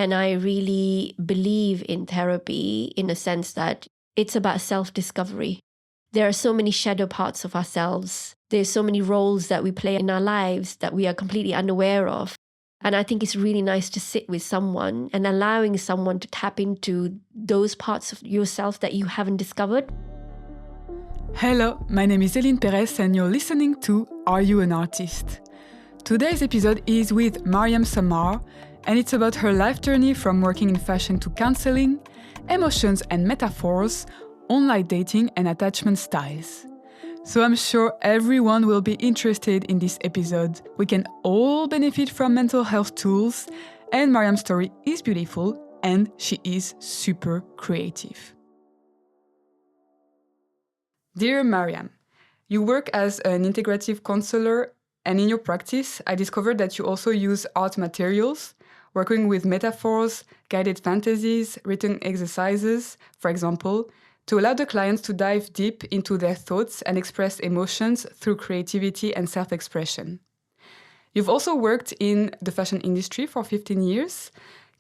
And I really believe in therapy in a sense that it's about self-discovery. There are so many shadow parts of ourselves. There's so many roles that we play in our lives that we are completely unaware of. And I think it's really nice to sit with someone and allowing someone to tap into those parts of yourself that you haven't discovered. Hello, my name is Eline Perez and you're listening to Are You an Artist? Today's episode is with Maryam Samar, and it's about her life journey from working in fashion to counselling, emotions and metaphors, online dating and attachment styles. So I'm sure everyone will be interested in this episode. We can all benefit from mental health tools, and Maryam's story is beautiful and she is super creative. Dear Maryam, you work as an integrative counselor, and in your practice, I discovered that you also use art materials, working with metaphors, guided fantasies, written exercises, for example, to allow the clients to dive deep into their thoughts and express emotions through creativity and self-expression. You've also worked in the fashion industry for 15 years,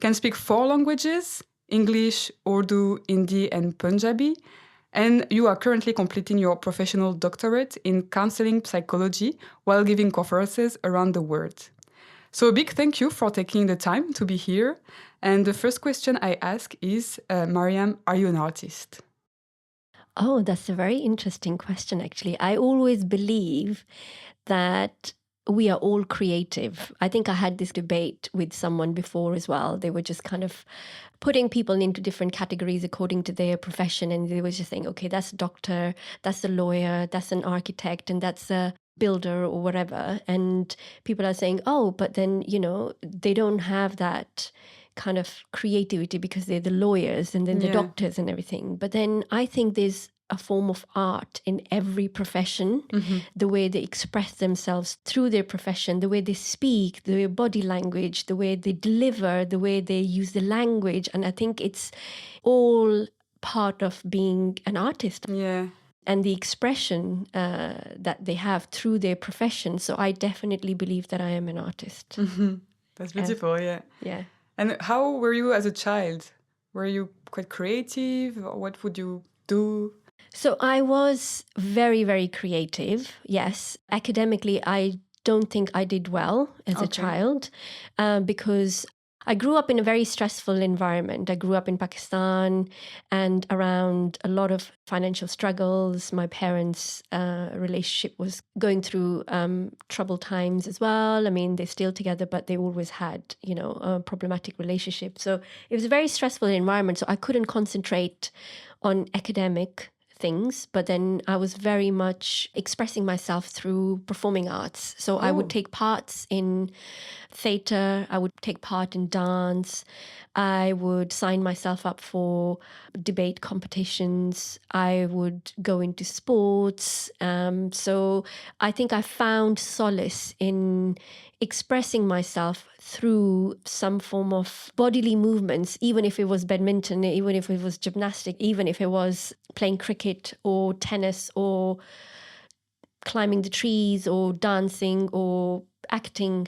can speak 4 languages, English, Urdu, Hindi, and Punjabi, and you are currently completing your professional doctorate in counseling psychology while giving conferences around the world. So a big thank you for taking the time to be here. And the first question I ask is, Maryam, are you an artist? Oh, that's a very interesting question, actually. I always believe that we are all creative. I think I had this debate with someone before as well. They were just kind of putting people into different categories according to their profession. And they were just saying, okay, that's a doctor, that's a lawyer, that's an architect, and that's a builder or whatever. And people are saying, oh, but then, they don't have that kind of creativity because they're the lawyers and then the doctors and everything. But then I think there's a form of art in every profession, the way they express themselves through their profession, the way they speak, the body language, the way they deliver, the way they use the language. And I think it's all part of being an artist. Yeah. And the expression that they have through their profession. So I definitely believe that I am an artist. Mm-hmm. That's beautiful, yeah. Yeah. And how were you as a child? Were you quite creative? Or what would you do? So I was very, very creative, yes. Academically, I don't think I did well as a child because I grew up in a very stressful environment. I grew up in Pakistan and around a lot of financial struggles. My parents' relationship was going through troubled times as well. I mean, they're still together, but they always had, a problematic relationship. So it was a very stressful environment. So I couldn't concentrate on academic things, but then I was very much expressing myself through performing arts. So I would take parts in theatre, I would take part in dance, I would sign myself up for debate competitions, I would go into sports. So I think I found solace in expressing myself through some form of bodily movements, even if it was badminton, even if it was gymnastics, even if it was playing cricket or tennis or climbing the trees or dancing or acting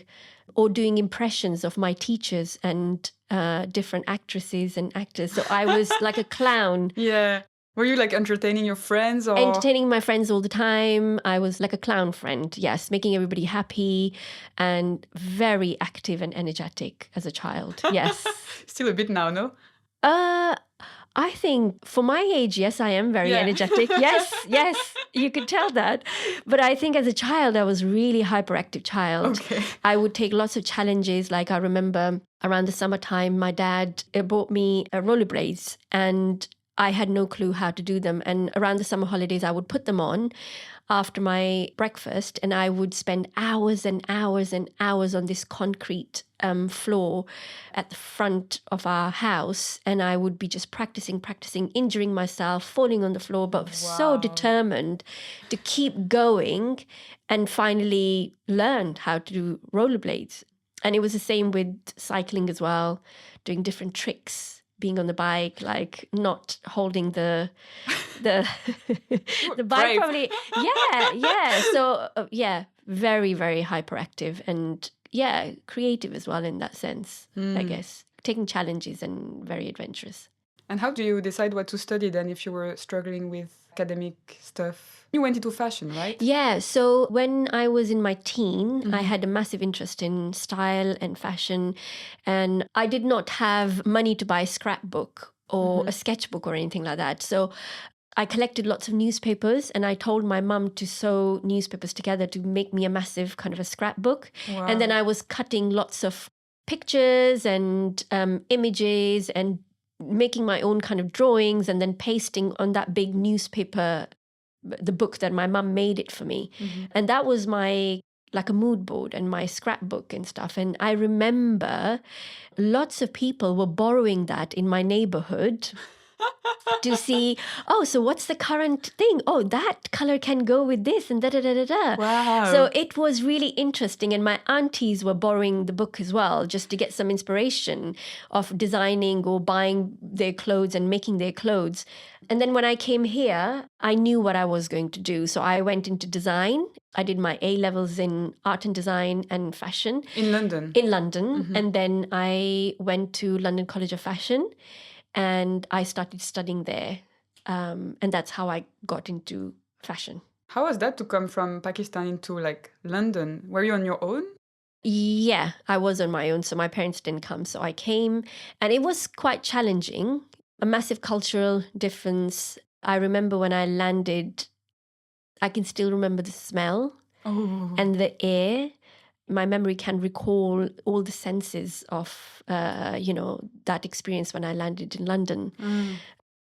or doing impressions of my teachers and different actresses and actors. So I was like a clown. Yeah. Were you like entertaining your friends or? Entertaining my friends all the time. I was like a clown friend, yes, making everybody happy and very active and energetic as a child, yes. Still a bit now, no? I think for my age, yes, I am very energetic. Yes, you could tell that. But I think as a child, I was really hyperactive child. Okay. I would take lots of challenges. Like I remember around the summertime, my dad bought me rollerblades and I had no clue how to do them. And around the summer holidays, I would put them on after my breakfast and I would spend hours and hours and hours on this concrete floor at the front of our house. And I would be just practicing, injuring myself, falling on the floor, but so determined to keep going and finally learned how to do rollerblades. And it was the same with cycling as well, doing different tricks. Being on the bike, like not holding the bike brave. probably. Yeah. So very, very hyperactive and creative as well in that sense, I guess. taking challenges and very adventurous. And how do you decide what to study then if you were struggling with academic stuff? You went into fashion, right? Yeah, so when I was in my teen, I had a massive interest in style and fashion, and I did not have money to buy a scrapbook or a sketchbook or anything like that. So I collected lots of newspapers, and I told my mum to sew newspapers together to make me a massive kind of a scrapbook. Wow. And then I was cutting lots of pictures and images and making my own kind of drawings and then pasting on that big newspaper, the book that my mum made it for me. And that was my like a mood board and my scrapbook and stuff. And I remember lots of people were borrowing that in my neighborhood to see, oh, so what's the current thing? Oh, that color can go with this and da-da-da-da-da. Wow. So it was really interesting. And my aunties were borrowing the book as well, just to get some inspiration of designing or buying their clothes and making their clothes. And then when I came here, I knew what I was going to do. So I went into design. I did my A-levels in art and design and fashion. In London? In London. And then I went to London College of Fashion. And I started studying there. And that's how I got into fashion. How was that to come from Pakistan into like London? Were you on your own? Yeah, I was on my own. So my parents didn't come. So I came and it was quite challenging. A massive cultural difference. I remember when I landed, I can still remember the smell and the air. My memory can recall all the senses of, that experience when I landed in London.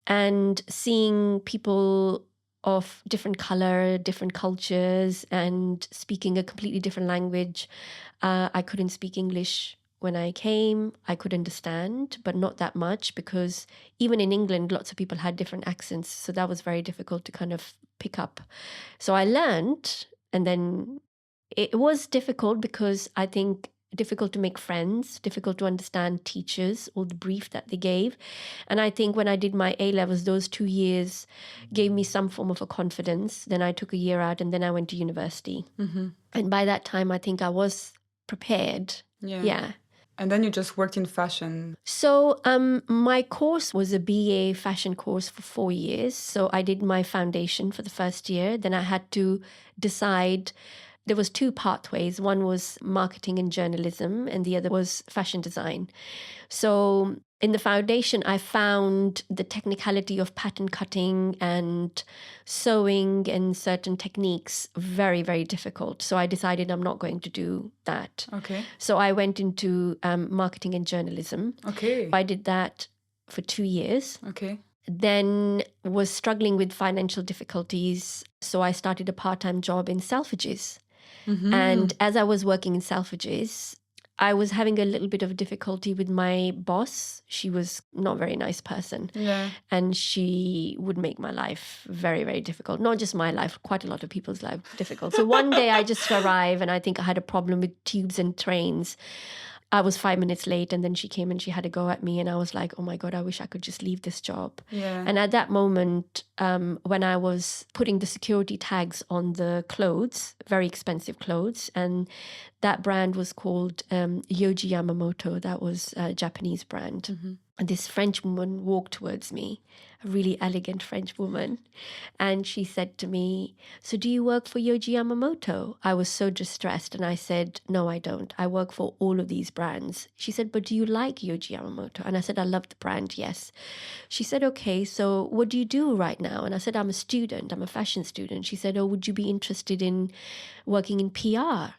And seeing people of different color, different cultures, and speaking a completely different language. I couldn't speak English when I came. I could understand, but not that much, because even in England, lots of people had different accents. So that was very difficult to kind of pick up. So I learned, and then it was difficult because I think difficult to make friends, difficult to understand teachers or the brief that they gave. And I think when I did my A-levels, those 2 years gave me some form of a confidence. Then I took a year out and then I went to university. And by that time, I think I was prepared. Yeah. And then you just worked in fashion. So my course was a BA fashion course for 4 years. So I did my foundation for the first year. Then I had to decide. There was 2 pathways. One was marketing and journalism, and the other was fashion design. So in the foundation, I found the technicality of pattern cutting and sewing and certain techniques very, very difficult. So I decided I'm not going to do that. Okay. So I went into marketing and journalism. Okay. I did that for 2 years. Okay. Then was struggling with financial difficulties. So I started a part-time job in selfridges. And as I was working in selfridges, I was having a little bit of difficulty with my boss. She was not a very nice person. Yeah. And she would make my life very, very difficult. Not just my life, quite a lot of people's life difficult. So one day I just arrived and I think I had a problem with tubes and trains. I was 5 minutes late and then she came and she had a go at me and I was like, oh my God, I wish I could just leave this job. Yeah. And at that moment, when I was putting the security tags on the clothes, very expensive clothes, and that brand was called Yohji Yamamoto. That was a Japanese brand. And this French woman walked towards me, a really elegant French woman. And she said to me, so do you work for Yohji Yamamoto? I was so distressed. And I said, no, I don't. I work for all of these brands. She said, but do you like Yohji Yamamoto? And I said, I love the brand, yes. She said, okay, so what do you do right now? And I said, I'm a student. I'm a fashion student. She said, oh, would you be interested in working in PR?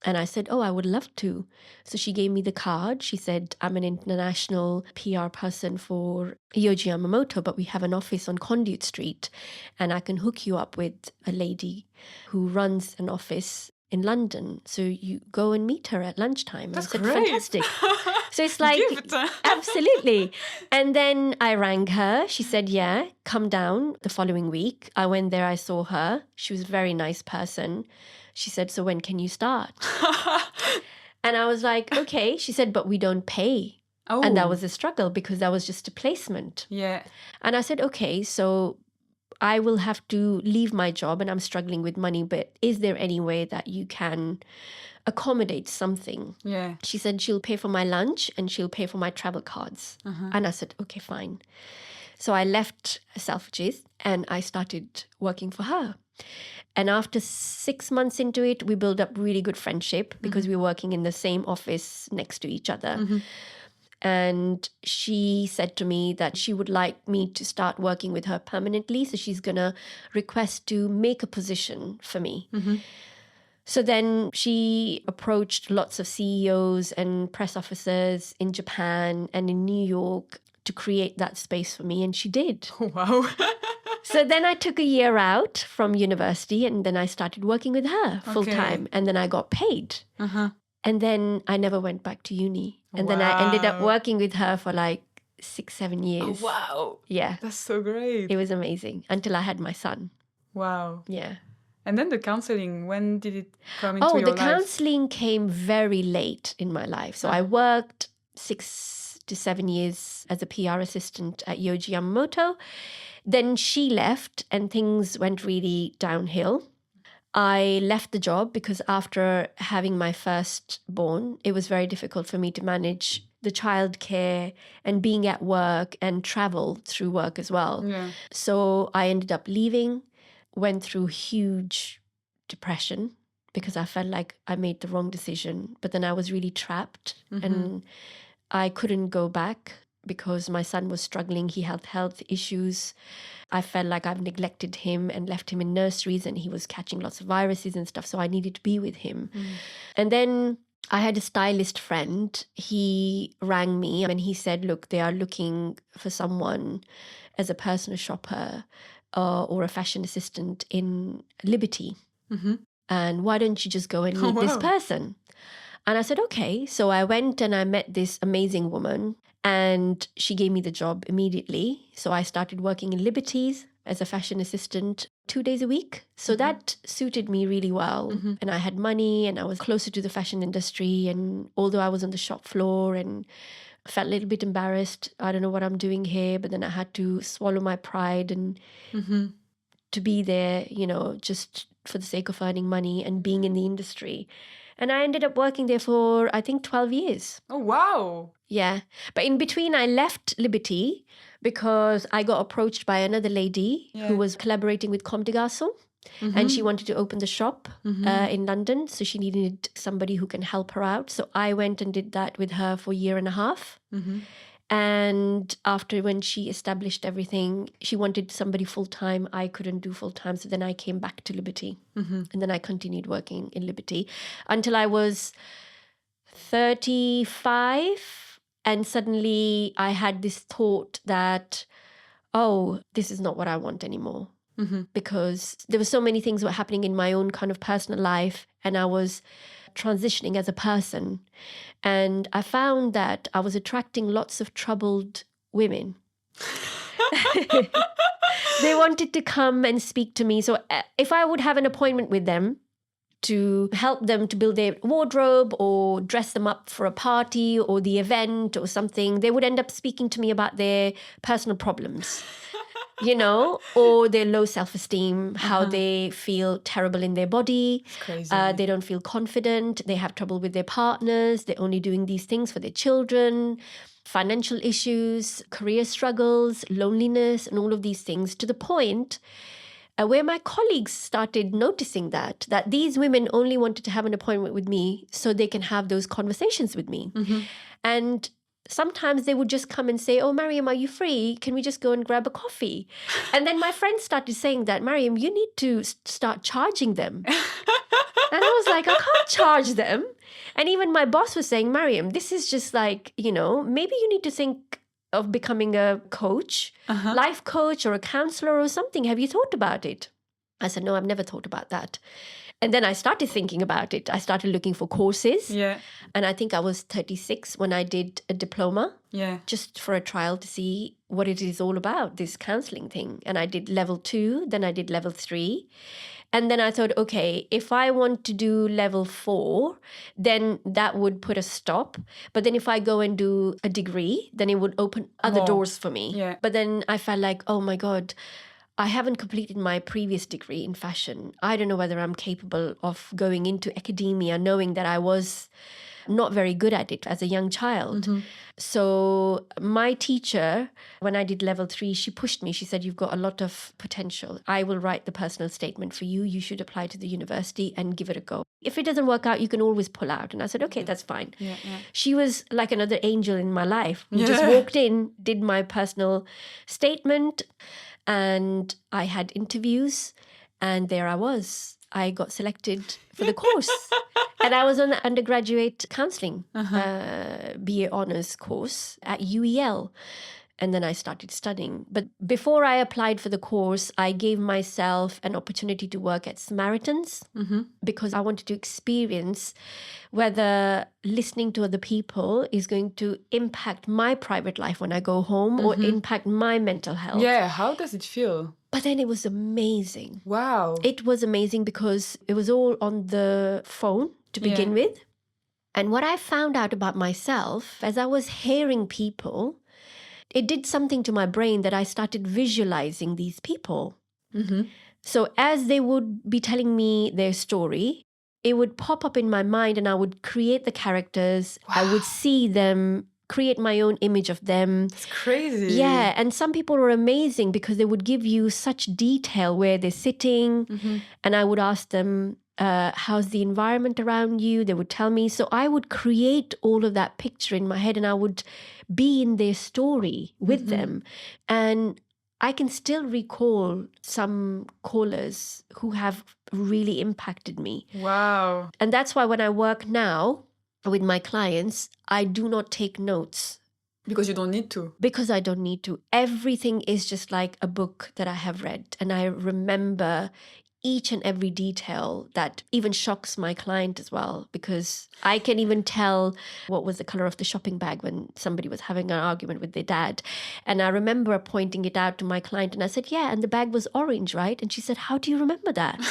And I said, oh, I would love to. So she gave me the card. She said, I'm an international PR person for Yohji Yamamoto, but we have an office on Conduit Street. And I can hook you up with a lady who runs an office in London. So you go and meet her at lunchtime. That's I said, great. fantastic. So it's like, absolutely. And then I rang her. She said, yeah, come down the following week. I went there. I saw her. She was a very nice person. She said, so when can you start? And I was like, okay. She said, but we don't pay. And that was a struggle because that was just a placement. Yeah. And I said, okay, so I will have to leave my job and I'm struggling with money, but is there any way that you can accommodate something? Yeah. She said she'll pay for my lunch and she'll pay for my travel cards. And I said, okay, fine. So I left Selfridges and I started working for her. And after 6 months into it, we built up really good friendship because we were working in the same office next to each other. And she said to me that she would like me to start working with her permanently. So she's going to request to make a position for me. So then she approached lots of CEOs and press officers in Japan and in New York to create that space for me. And she did. Wow. So then I took a year out from university and then I started working with her full time. And then I got paid. And then I never went back to uni. And then I ended up working with her for like 6-7 years. Oh, wow. Yeah. That's so great. It was amazing until I had my son. Wow. Yeah. And then the counseling, when did it come into your life? Oh, the counseling came very late in my life. So I worked 6 to 7 years as a PR assistant at Yohji Yamamoto. Then she left and things went really downhill. I left the job because after having my firstborn, it was very difficult for me to manage the childcare and being at work and travel through work as well. Yeah. So I ended up leaving, went through huge depression because I felt like I made the wrong decision. But then I was really trapped and I couldn't go back because my son was struggling. He had health issues. I felt like I've neglected him and left him in nurseries and he was catching lots of viruses and stuff. So I needed to be with him. And then I had a stylist friend. He rang me and he said, look, they are looking for someone as a personal shopper or a fashion assistant in Liberty. And why don't you just go and meet this person? And I said, okay. So I went and I met this amazing woman and she gave me the job immediately. So I started working in Liberties as a fashion assistant 2 days a week. So that suited me really well. And I had money and I was closer to the fashion industry. And although I was on the shop floor and felt a little bit embarrassed, I don't know what I'm doing here, but then I had to swallow my pride and to be there, you know, just for the sake of earning money and being in the industry. And I ended up working there for, I think, 12 years. Oh, wow. Yeah. But in between, I left Liberty because I got approached by another lady who was collaborating with Comme, garçons. And she wanted to open the shop in London. So she needed somebody who can help her out. So I went and did that with her for a year and a half. And after when she established everything, she wanted somebody full-time. I couldn't do full-time. So then I came back to Liberty. And then I continued working in Liberty until I was 35. And suddenly I had this thought that, oh, this is not what I want anymore. Because there were so many things were happening in my own kind of personal life. And I was transitioning as a person. And I found that I was attracting lots of troubled women. They wanted to come and speak to me. So if I would have an appointment with them to help them to build their wardrobe or dress them up for a party or the event or something, they would end up speaking to me about their personal problems. You know, or their low self-esteem, how they feel terrible in their body. Crazy. They don't feel confident. They have trouble with their partners. They're only doing these things for their children. Financial issues, career struggles, loneliness, and all of these things, to the point where my colleagues started noticing that these women only wanted to have an appointment with me so they can have those conversations with me. And sometimes they would just come and say, oh, Maryam, are you free? Can we just go and grab a coffee? And then my friends started saying that, Maryam, you need to start charging them. And I was like, I can't charge them. And even my boss was saying, Maryam, this is just like, you know, maybe you need to think of becoming a coach, life coach or a counselor or something. Have you thought about it? I said, no, I've never thought about that. And then I started thinking about it. I started looking for courses. Yeah. And I think I was 36 when I did a diploma. Yeah. Just for a trial to see what it is all about, this counselling thing. And I did level 2, then I did level 3. And then I thought, okay, if I want to do level 4, then that would put a stop. But then if I go and do a degree, then it would open other doors for me. Yeah. But then I felt like, oh my God, I haven't completed my previous degree in fashion. I don't know whether I'm capable of going into academia knowing that I was not very good at it as a young child. So my teacher, when I did level 3, she pushed me. She said, you've got a lot of potential. I will write the personal statement for you. You should apply to the university and give it a go. If it doesn't work out, you can always pull out. And I said, okay, that's fine. Yeah. She was like another angel in my life. We just walked in, did my personal statement, and I had interviews, and there I was. I got selected for the course. And I was on the undergraduate counselling BA honours course at UEL. And then I started studying. But before I applied for the course, I gave myself an opportunity to work at Samaritans because I wanted to experience whether listening to other people is going to impact my private life when I go home or impact my mental health. Yeah, how does it feel? But then it was amazing. Wow. It was amazing because it was all on the phone to begin with. And what I found out about myself, as I was hearing people, it did something to my brain that I started visualizing these people. So as they would be telling me their story, it would pop up in my mind and I would create the characters. Wow. I would see them, create my own image of them. It's crazy. Yeah, and some people were amazing because they would give you such detail where they're sitting. And I would ask them, how's the environment around you? They would tell me. So I would create all of that picture in my head and I would be in their story with them. And I can still recall some callers who have really impacted me. Wow. And that's why when I work now with my clients, I do not take notes. Because you don't need to. Because I don't need to. Everything is just like a book that I have read. And I remember each and every detail that even shocks my client as well, because I can even tell what was the color of the shopping bag when somebody was having an argument with their dad. And I remember pointing it out to my client and I said, yeah, and the bag was orange, right? And she said, how do you remember that?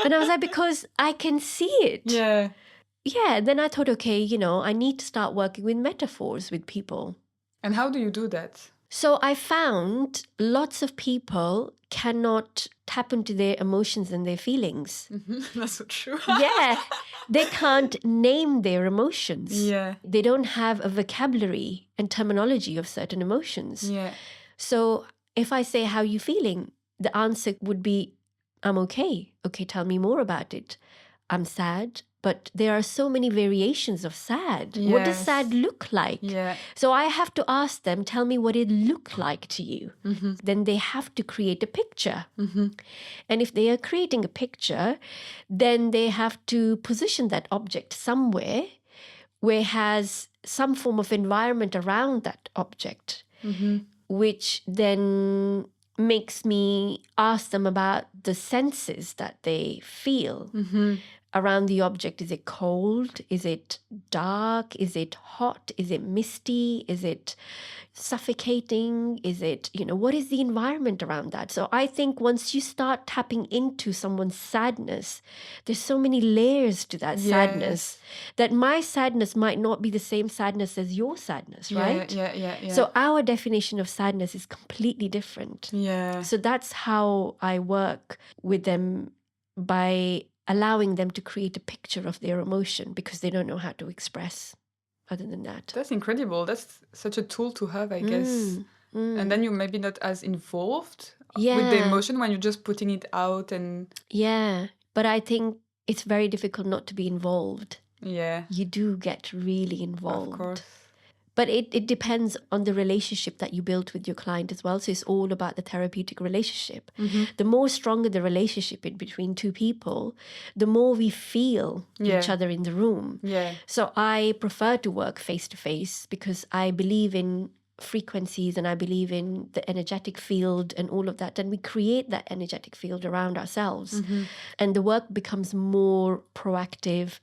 And I was like, because I can see it. Yeah. Yeah. Then I thought, okay, I need to start working with metaphors with people. And how do you do that? So I found lots of people cannot tap into their emotions and their feelings. That's so true. Yeah. They can't name their emotions. Yeah. They don't have a vocabulary and terminology of certain emotions. Yeah. So if I say, how are you feeling? The answer would be, I'm okay. Okay, tell me more about it. I'm sad. But there are so many variations of sad. Yes. What does sad look like? Yeah. So I have to ask them, tell me what it looked like to you. Then they have to create a picture. And if they are creating a picture, then they have to position that object somewhere where it has some form of environment around that object, which then makes me ask them about the senses that they feel. Around the object. Is it cold? Is it dark? Is it hot? Is it misty? Is it suffocating? Is it, what is the environment around that? So I think once you start tapping into someone's sadness, there's so many layers to that sadness that my sadness might not be the same sadness as your sadness, right? Yeah. So our definition of sadness is completely different. Yeah. So that's how I work with them, by allowing them to create a picture of their emotion because they don't know how to express other than that. That's incredible. That's such a tool to have, I guess. And then you're maybe not as involved with the emotion when you're just putting it out and... Yeah, but I think it's very difficult not to be involved. Yeah. You do get really involved. Of course. But it depends on the relationship that you build with your client as well. So it's all about the therapeutic relationship. The more stronger the relationship in between two people, the more we feel each other in the room. Yeah. So I prefer to work face-to-face because I believe in frequencies and I believe in the energetic field and all of that. And we create that energetic field around ourselves. And the work becomes more proactive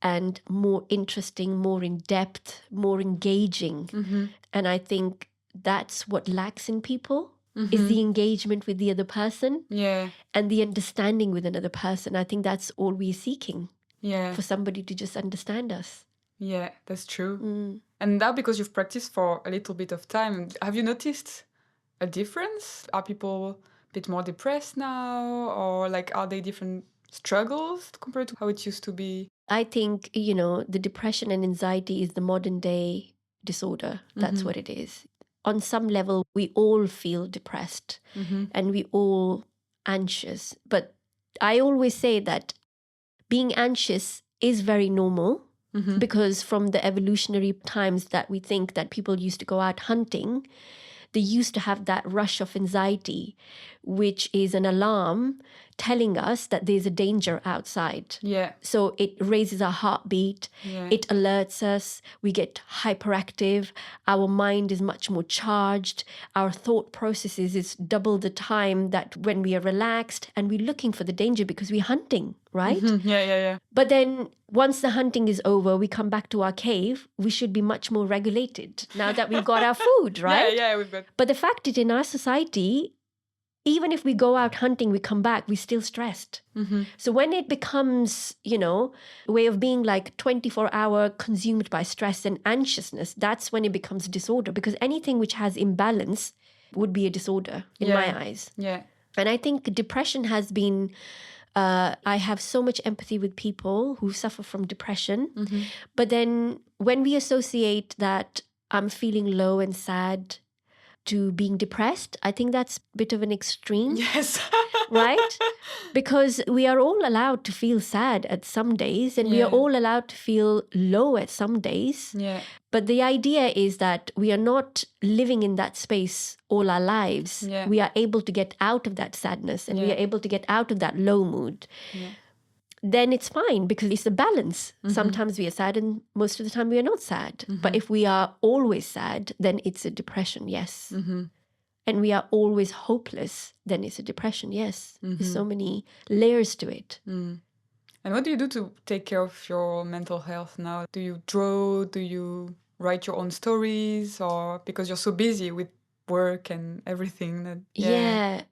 and more interesting, more in depth, more engaging. And I think that's what lacks in people is the engagement with the other person and the understanding with another person. I think that's all we're seeking, for somebody to just understand us. Yeah, that's true. And now because you've practiced for a little bit of time, have you noticed a difference? Are people bit more depressed now? Or like, are they different struggles compared to how it used to be? I think, the depression and anxiety is the modern day disorder. That's what it is. On some level, we all feel depressed and we all anxious. But I always say that being anxious is very normal because from the evolutionary times that we think that people used to go out hunting, they used to have that rush of anxiety, which is an alarm telling us that there's a danger outside. Yeah. So it raises our heartbeat, it alerts us, we get hyperactive, our mind is much more charged, our thought processes is double the time that when we are relaxed, and we're looking for the danger because we're hunting, right? Yeah. But then once the hunting is over, we come back to our cave, we should be much more regulated now that we've got our food, right? Yeah, we've got... But the fact is, in our society, even if we go out hunting, we come back, we're still stressed. So when it becomes, a way of being like 24-hour consumed by stress and anxiousness, that's when it becomes a disorder, because anything which has imbalance would be a disorder in my eyes. Yeah. And I think depression has been, I have so much empathy with people who suffer from depression. But then when we associate that I'm feeling low and sad to being depressed, I think that's a bit of an extreme. Yes. Right? Because we are all allowed to feel sad at some days and we are all allowed to feel low at some days. Yeah. But the idea is that we are not living in that space all our lives. Yeah. We are able to get out of that sadness and we are able to get out of that low mood. Yeah. Then it's fine because it's a balance. Sometimes we are sad and most of the time we are not sad. But if we are always sad, then it's a depression, yes. And we are always hopeless, then it's a depression, yes. There's so many layers to it. And what do you do to take care of your mental health now? Do you draw? Do you write your own stories? Or because you're so busy with work and everything that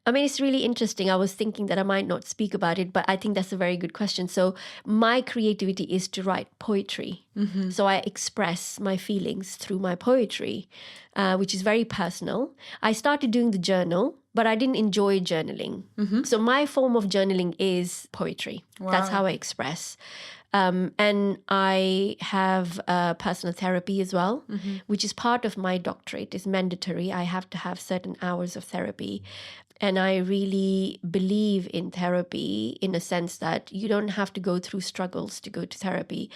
I mean, it's really interesting. I was thinking that I might not speak about it, but I think that's a very good question. So my creativity is to write poetry. So I express my feelings through my poetry, which is very personal. I started doing the journal, but I didn't enjoy journaling. So my form of journaling is poetry. That's how I express. And I have personal therapy as well, which is part of my doctorate. It's mandatory. I have to have certain hours of therapy. And I really believe in therapy in a sense that you don't have to go through struggles to go to therapy.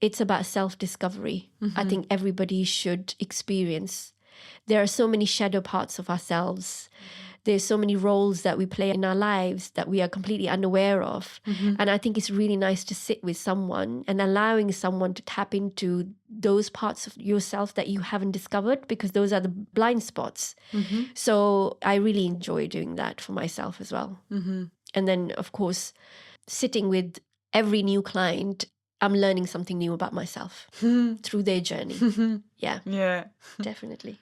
It's about self-discovery. I think everybody should experience. There are so many shadow parts of ourselves. There's so many roles that we play in our lives that we are completely unaware of. And I think it's really nice to sit with someone and allowing someone to tap into those parts of yourself that you haven't discovered, because those are the blind spots. So I really enjoy doing that for myself as well. And then, of course, sitting with every new client, I'm learning something new about myself through their journey. Yeah, definitely.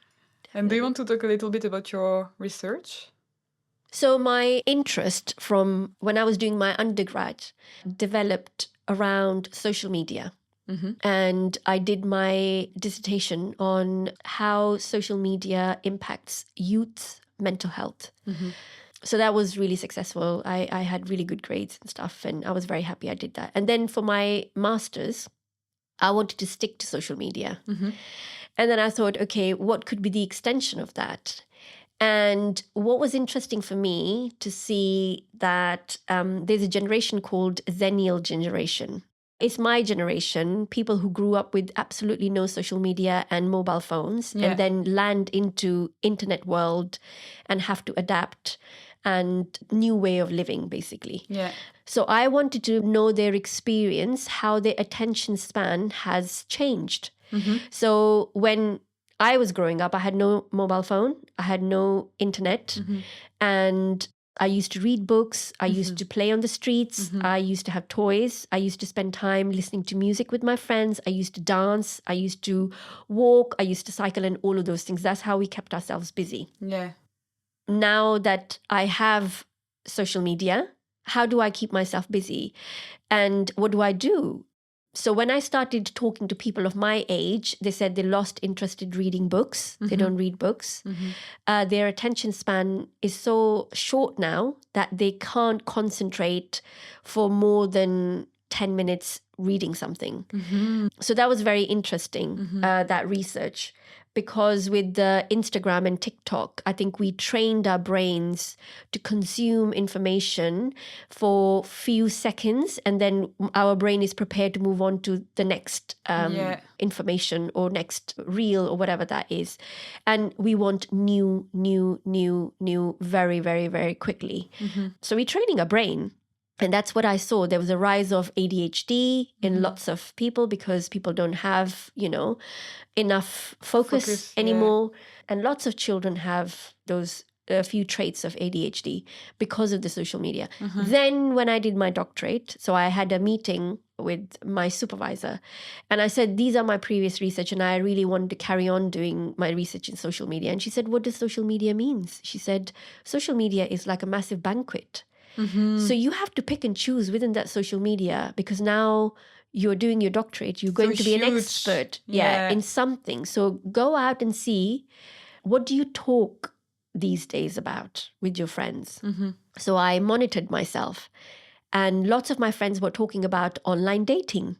And do you want to talk a little bit about your research? So my interest from when I was doing my undergrad developed around social media. And I did my dissertation on how social media impacts youth mental health. So that was really successful. I had really good grades and stuff, and I was very happy I did that. And then for my master's, I wanted to stick to social media. And then I thought, okay, what could be the extension of that? And what was interesting for me to see that there's a generation called Zennial generation. It's my generation, people who grew up with absolutely no social media and mobile phones and then land into internet world and have to adapt and new way of living, basically. So I wanted to know their experience, how their attention span has changed. So when I was growing up, I had no mobile phone, I had no internet, and I used to read books, I used to play on the streets, I used to have toys, I used to spend time listening to music with my friends, I used to dance, I used to walk, I used to cycle, and all of those things. That's how we kept ourselves busy. Now that I have social media, how do I keep myself busy? And what do I do? So when I started talking to people of my age, they said they lost interest in reading books. They don't read books. Their attention span is so short now that they can't concentrate for more than 10 minutes reading something. So that was very interesting, that research. Because with the Instagram and TikTok, I think we trained our brains to consume information for few seconds, and then our brain is prepared to move on to the next information or next reel or whatever that is. And we want new, very, very, very quickly. So we're training our brain. And that's what I saw. There was a rise of ADHD in lots of people because people don't have, enough focus anymore. And lots of children have those a few traits of ADHD because of the social media. Then when I did my doctorate, so I had a meeting with my supervisor and I said, these are my previous research and I really wanted to carry on doing my research in social media. And she said, what does social media means? She said, social media is like a massive banquet. So you have to pick and choose within that social media because now you're doing your doctorate, you're going to be an expert in something. So go out and see, what do you talk these days about with your friends? So I monitored myself and lots of my friends were talking about online dating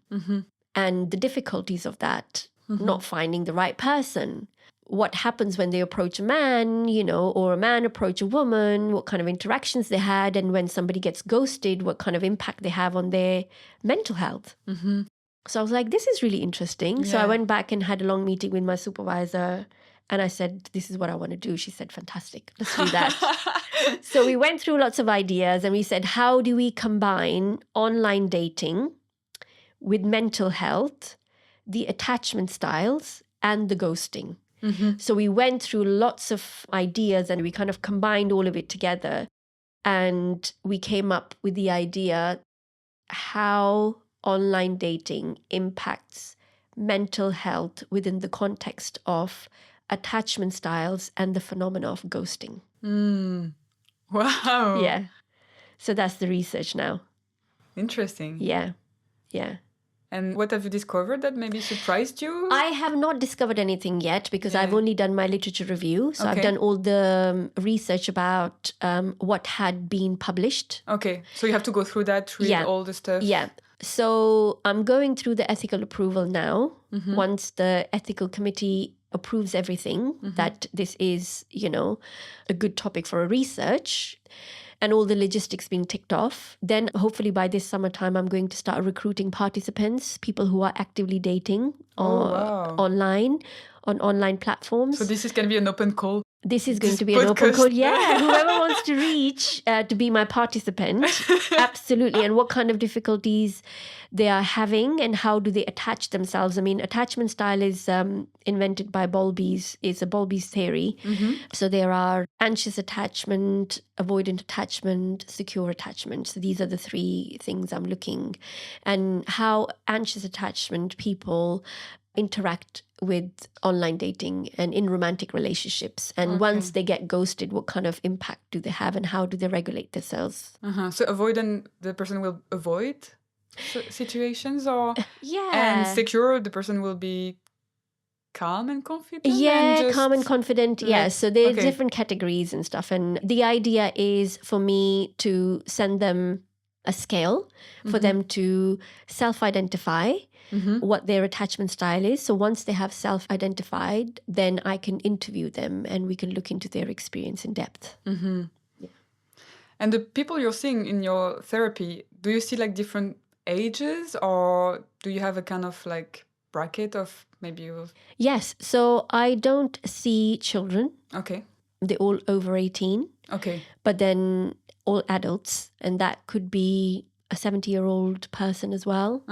and the difficulties of that, not finding the right person. What happens when they approach a man, or a man approach a woman, what kind of interactions they had, and when somebody gets ghosted, what kind of impact they have on their mental health. So I was like, this is really interesting. So I went back and had a long meeting with my supervisor and I said, this is what I want to do. She said, fantastic, let's do that. So we went through lots of ideas and we said, how do we combine online dating with mental health, the attachment styles, and the ghosting? So we went through lots of ideas and we kind of combined all of it together. And we came up with the idea how online dating impacts mental health within the context of attachment styles and the phenomena of ghosting. Wow. Yeah. So that's the research now. Interesting. Yeah. And what have you discovered that maybe surprised you? I have not discovered anything yet because I've only done my literature review. So I've done all the research about what had been published. Okay. So you have to go through that, read all the stuff. Yeah. So I'm going through the ethical approval now. Once the ethical committee approves everything, that this is, a good topic for a research, and all the logistics being ticked off, then hopefully by this summertime, I'm going to start recruiting participants, people who are actively dating online, on online platforms. So this is going to be an open call. This is going to be an open call. Yeah, whoever wants to reach to be my participant, absolutely. And what kind of difficulties they are having and how do they attach themselves. I mean, attachment style is invented by Bowlby's, it's a Bowlby's theory. So there are anxious attachment, avoidant attachment, secure attachment. So these are the three things I'm looking. And how anxious attachment people interact with online dating and in romantic relationships. And once they get ghosted, what kind of impact do they have and how do they regulate themselves? So avoidant, the person will avoid situations, or yeah, and secure, the person will be calm and confident. Calm and confident. So there are different categories and stuff. And the idea is for me to send them a scale for them to self-identify what their attachment style is. So once they have self-identified, then I can interview them and we can look into their experience in depth. And the people you're seeing in your therapy, do you see like different ages, or do you have a kind of like bracket of maybe? Yes. So I don't see children. Okay. They're all over 18. Okay. But then all adults, and that could be a 70-year-old person as well.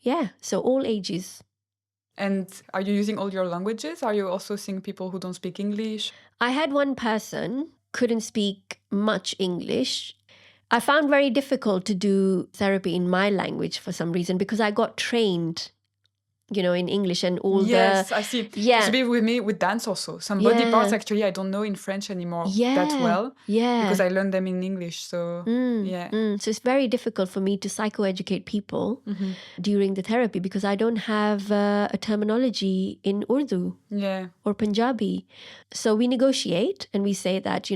Yeah, so all ages. And are you using all your languages? Are you also seeing people who don't speak English? I had one person, couldn't speak much English. I found very difficult to do therapy in my language for some reason because I got trained in English and all Yes, I see. Yeah. It's a bit with me with dance also. Some body parts actually I don't know in French anymore that well. Yeah. Because I learned them in English. So So it's very difficult for me to psychoeducate people during the therapy because I don't have a terminology in Urdu or Punjabi. So we negotiate and we say that,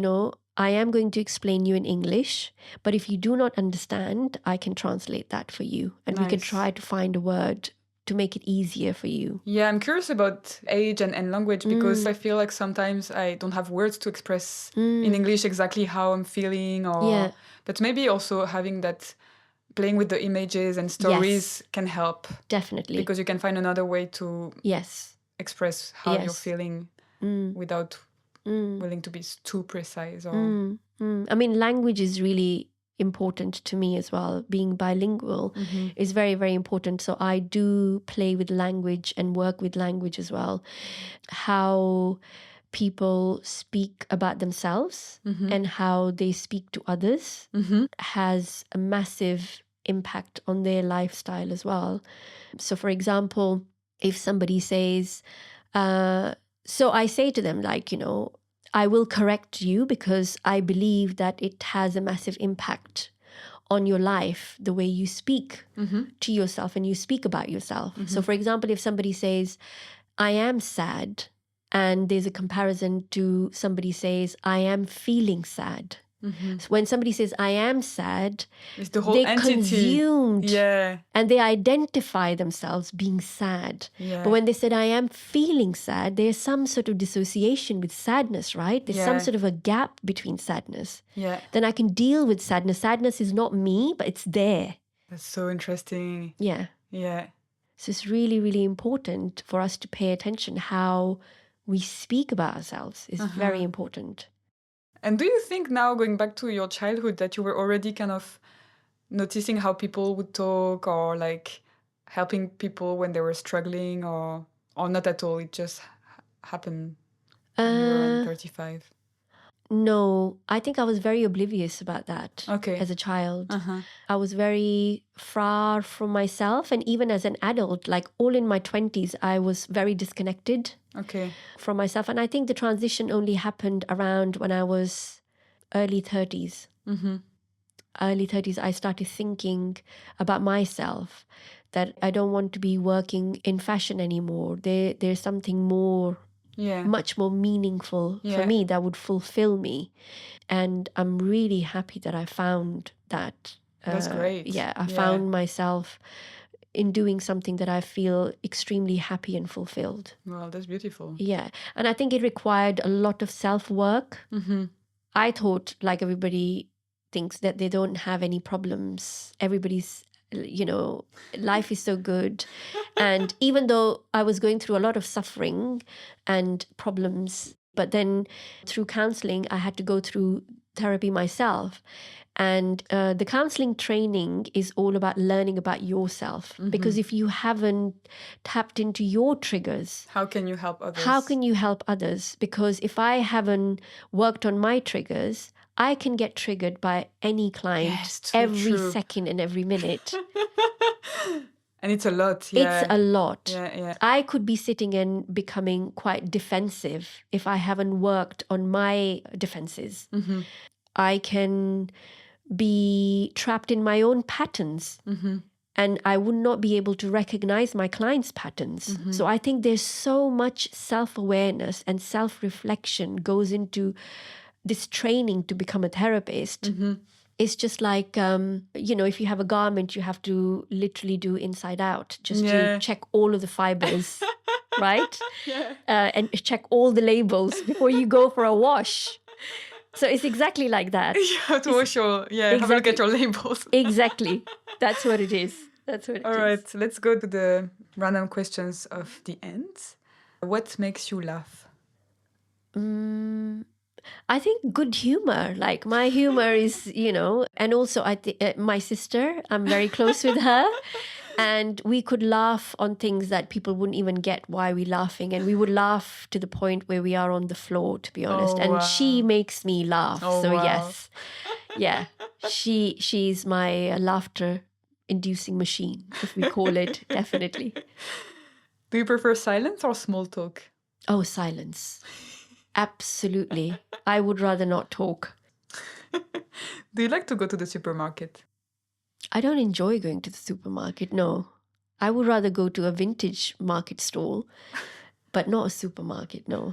I am going to explain you in English, but if you do not understand, I can translate that for you. And we can try to find a word to make it easier for you. Yeah, I'm curious about age and language because I feel like sometimes I don't have words to express in English exactly how I'm feeling. But maybe also having that playing with the images and stories can help. Definitely. Because you can find another way to express how you're feeling without willing to be too precise. I mean, language is really important to me as well. Being bilingual is very, very important. So I do play with language and work with language as well. How people speak about themselves and how they speak to others has a massive impact on their lifestyle as well. So for example, if somebody says, so I say to them, like, I will correct you because I believe that it has a massive impact on your life, the way you speak to yourself and you speak about yourself. So for example, if somebody says, I am sad, and there's a comparison to somebody says, I am feeling sad. So when somebody says, I am sad, it's the whole they entity. consumed and they identify themselves being sad. But when they said, I am feeling sad, there's some sort of dissociation with sadness, right? There's some sort of a gap between sadness. Then I can deal with sadness. Sadness is not me, but it's there. That's so interesting. Yeah. So it's really, really important for us to pay attention how we speak about ourselves is very important. And do you think now, going back to your childhood, that you were already kind of noticing how people would talk or like helping people when they were struggling or not at all? It just happened when you were around 35? No, I think I was very oblivious about that as a child. I was very far from myself. And even as an adult, like all in my 20s, I was very disconnected from myself. And I think the transition only happened around when I was early 30s. Early 30s, I started thinking about myself, that I don't want to be working in fashion anymore. There's something more, much more meaningful for me that would fulfill me. And I'm really happy that I found that. That's great. I found myself in doing something that I feel extremely happy and fulfilled. Well, that's beautiful. Yeah. And I think it required a lot of self-work. I thought, like everybody thinks, that they don't have any problems. Everybody's, life is so good. And even though I was going through a lot of suffering and problems, but then through counselling, I had to go through therapy myself. And the counselling training is all about learning about yourself. Because if you haven't tapped into your triggers, how can you help others? How can you help others? Because if I haven't worked on my triggers, I can get triggered by any client every second and every minute. And it's a lot. It's a lot. Yeah. I could be sitting and becoming quite defensive if I haven't worked on my defenses. I can be trapped in my own patterns. And I would not be able to recognize my clients' patterns. So I think there's so much self-awareness and self-reflection goes into this training to become a therapist. It's just like, if you have a garment, you have to literally do inside out just to check all of the fibers, right? And check all the labels before you go for a wash. So it's exactly like that. You have to wash your, have a look at your labels. Exactly. That's what it is. All right, let's go to the random questions of the end. What makes you laugh? I think good humor. Like my humor is, and also my sister, I'm very close with her. And we could laugh on things that people wouldn't even get why we're laughing. And we would laugh to the point where we are on the floor, to be honest. And she makes me laugh. Yes. Yeah. She's my laughter-inducing machine, if we call it, definitely. Do you prefer silence or small talk? Oh, silence. Absolutely. I would rather not talk. Do you like to go to the supermarket? I don't enjoy going to the supermarket, no. I would rather go to a vintage market stall, but not a supermarket, no.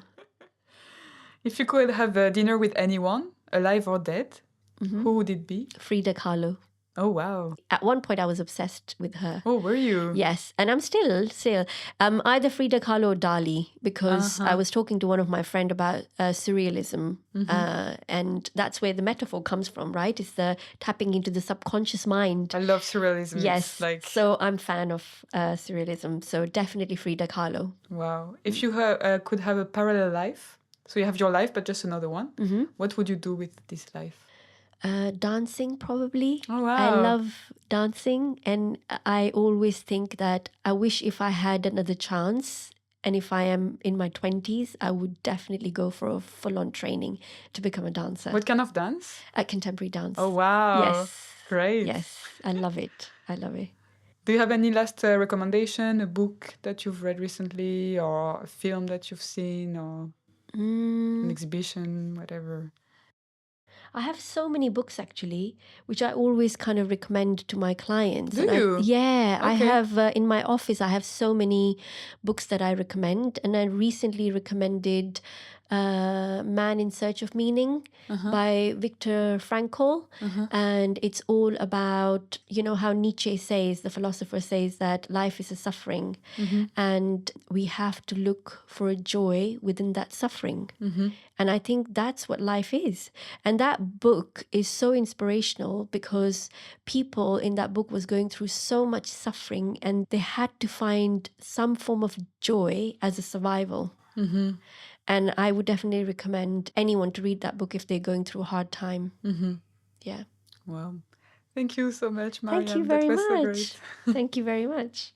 If you could have a dinner with anyone, alive or dead, who would it be? Frida Kahlo. Oh, wow. At one point, I was obsessed with her. Oh, were you? Yes, and I'm still. Either Frida Kahlo or Dali, because I was talking to one of my friend about surrealism, and that's where the metaphor comes from, right? It's the tapping into the subconscious mind. I love surrealism. Yes, It's so I'm fan of surrealism, so definitely Frida Kahlo. Wow. If you could have a parallel life, so you have your life, but just another one, what would you do with this life? Dancing, probably. Oh, wow. I love dancing, and I always think that I wish if I had another chance, and if I am in my 20s, I would definitely go for a full-on training to become a dancer. What kind of dance? Contemporary dance. Oh, wow. Yes. Great. Yes, I love it. I love it. Do you have any last recommendation, a book that you've read recently, or a film that you've seen, or an exhibition, whatever? I have so many books, actually, which I always kind of recommend to my clients. Do you? Yeah, Okay. I have in my office, I have so many books that I recommend. And I recently recommended Man in Search of Meaning by Viktor Frankl. And it's all about, how Nietzsche says, the philosopher says that life is a suffering. And we have to look for a joy within that suffering. And I think that's what life is. And that book is so inspirational because people in that book was going through so much suffering and they had to find some form of joy as a survival. And I would definitely recommend anyone to read that book if they're going through a hard time. Yeah. Wow. Thank you so much, Maryam. Thank you very That was much. so great. Thank you very much.